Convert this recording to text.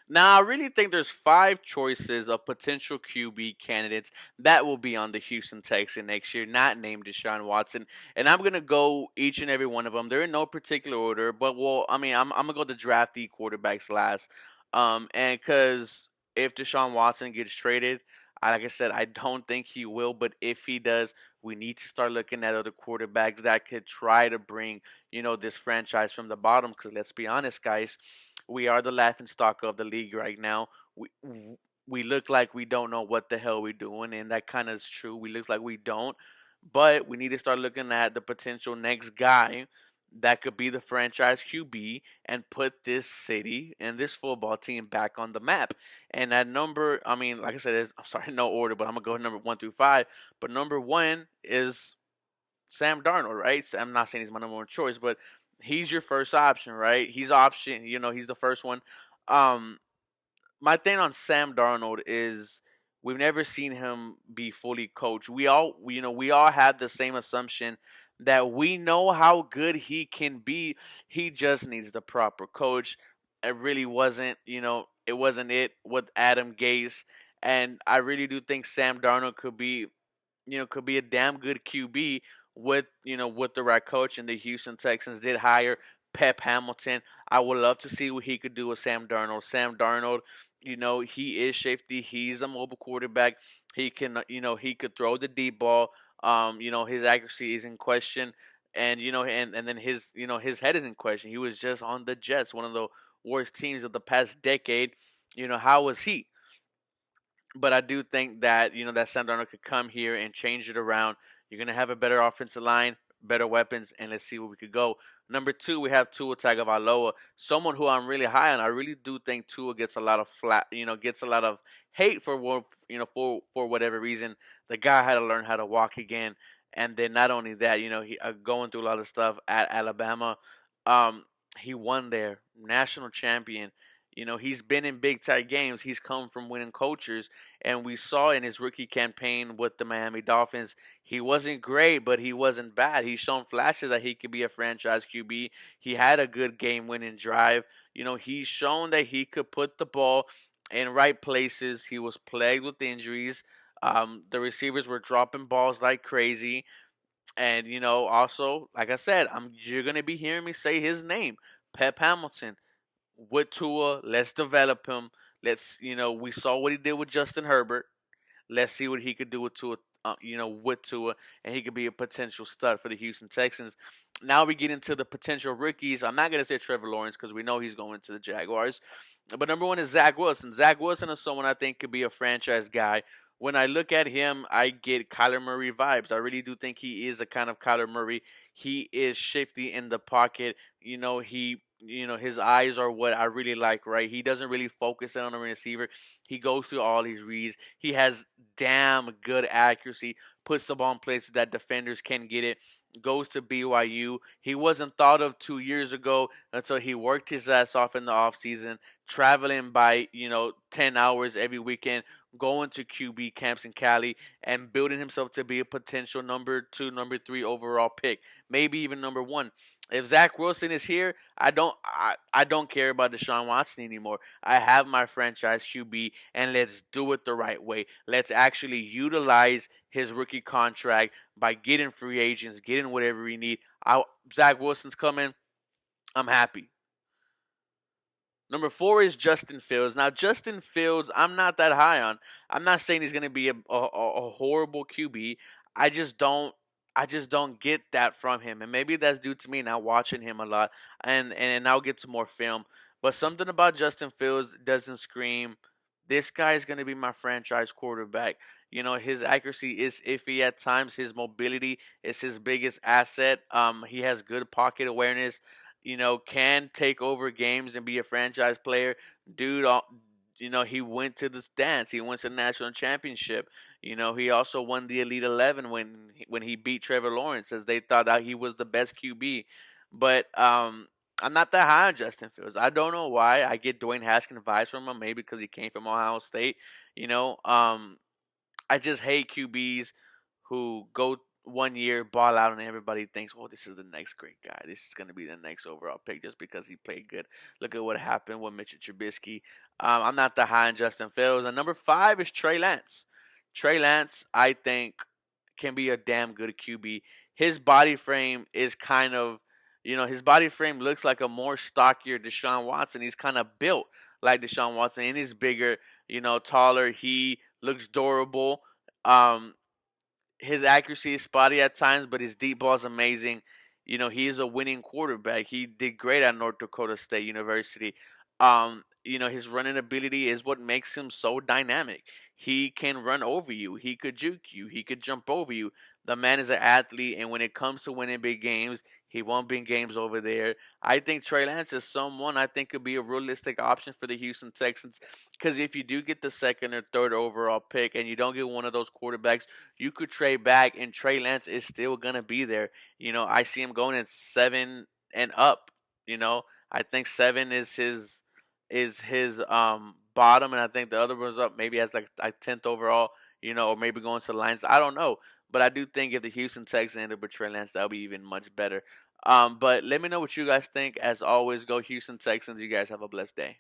Now, I really think there's five choices of potential QB candidates that will be on the Houston Texans next year, not named Deshaun Watson. And I'm gonna go each and every one of them. They're in no particular order, but well, I mean, I'm gonna go the drafty quarterbacks last. And because if Deshaun Watson gets traded, like I said, I don't think he will. But if he does, we need to start looking at other quarterbacks that could try to bring this franchise from the bottom. Because let's be honest, guys, we are the laughing stock of the league right now. We look like we don't know what the hell we're doing, and that kind of is true. We look like we don't, but we need to start looking at the potential next guy that could be the franchise QB and put this city and this football team back on the map. And that number, I mean, like I said, I'm sorry, no order, but I'm gonna go number 1 through 5. But number 1 is Sam Darnold, right? So I'm not saying he's my number one choice, but he's your first option, right? He's option, he's the first one. Um, my thing on Sam Darnold is we've never seen him be fully coached. We all had the same assumption that we know how good he can be. He just needs the proper coach. It really wasn't, it wasn't it with Adam Gase, and I really do think Sam Darnold could be a damn good QB with the right coach. And the Houston Texans did hire Pep Hamilton. I would love to see what he could do with Sam Darnold. Sam Darnold, he is shifty. He's a mobile quarterback. He can, he could throw the deep ball. His accuracy is in question, and and then his head is in question. He was just on the Jets, one of the worst teams of the past decade. How was he? But I do think that that Sam Darnold could come here and change it around. You're gonna have a better offensive line, better weapons, and let's see where we could go. Number 2, we have Tua Tagovailoa, someone who I'm really high on. I really do think Tua gets a lot of gets a lot of hate for for whatever reason. The guy had to learn how to walk again, and then not only that, he going through a lot of stuff at Alabama. Um, he won there, national champion. He's been in big time games. He's come from winning cultures, and we saw in his rookie campaign with the Miami Dolphins, he wasn't great, but he wasn't bad. He's shown flashes that he could be a franchise QB. He had a good game-winning drive. He's shown that he could put the ball in right places. He was plagued with injuries. The receivers were dropping balls like crazy, and also, like I said, you're gonna be hearing me say his name, Pep Hamilton with Tua. Let's develop him. We saw what he did with Justin Herbert. Let's see what he could do with Tua. With Tua, and he could be a potential stud for the Houston Texans. Now we get into the potential rookies. I'm not gonna say Trevor Lawrence because we know he's going to the Jaguars. But number 1 is Zach Wilson. Zach Wilson is someone I think could be a franchise guy. When I look at him, I get Kyler Murray vibes. I really do think he is a kind of Kyler Murray. He is shifty in the pocket. His eyes are what I really like, right? He doesn't really focus in on the receiver. He goes through all his reads. He has damn good accuracy, puts the ball in places that defenders can get it, goes to BYU. He wasn't thought of 2 years ago until he worked his ass off in the offseason, traveling by, 10 hours every weekend, going to QB camps in Cali, and building himself to be a potential number 2, number 3 overall pick, maybe even number 1. If Zach Wilson is here, I don't care about Deshaun Watson anymore. I have my franchise QB, and let's do it the right way. Let's actually utilize his rookie contract by getting free agents, getting whatever we need. Zach Wilson's coming. I'm happy. Number 4 is Justin Fields. Now, Justin Fields, I'm not that high on. I'm not saying he's going to be a horrible QB. I just don't. I just don't get that from him, and maybe that's due to me not watching him a lot, and I'll get to more film. But something about Justin Fields doesn't scream, this guy is going to be my franchise quarterback. His accuracy is iffy at times. His mobility is his biggest asset. He has good pocket awareness. Can take over games and be a franchise player. Dude, he went to the dance. He went to the national championship. He also won the Elite 11 when he beat Trevor Lawrence, as they thought that he was the best QB. But I'm not that high on Justin Fields. I don't know why. I get Dwayne Haskins vibes from him, maybe because he came from Ohio State. I just hate QBs who go. 1 year, ball out, and everybody thinks, well, this is the next great guy. This is going to be the next overall pick just because he played good. Look at what happened with Mitchell Trubisky. I'm not that high on Justin Fields. And number 5 is Trey Lance. Trey Lance, I think, can be a damn good QB. His body frame is kind of, his body frame looks like a more stockier Deshaun Watson. He's kind of built like Deshaun Watson, and he's bigger, taller. He looks durable. Um, his accuracy is spotty at times, but his deep ball is amazing. He is a winning quarterback. He did great at North Dakota State University. His running ability is what makes him so dynamic. He can run over you. He could juke you. He could jump over you. The man is an athlete, and when it comes to winning big games, he won big games over there. I think Trey Lance is someone I think could be a realistic option for the Houston Texans. Because if you do get the second or third overall pick and you don't get one of those quarterbacks, you could trade back, and Trey Lance is still gonna be there. I see him going at 7 and up. I think 7 is his bottom, and I think the other one's up maybe as like 10th overall. Or maybe going to the Lions. I don't know, but I do think if the Houston Texans end up with Trey Lance, that'll be even much better. But let me know what you guys think. As always, go Houston Texans. You guys have a blessed day.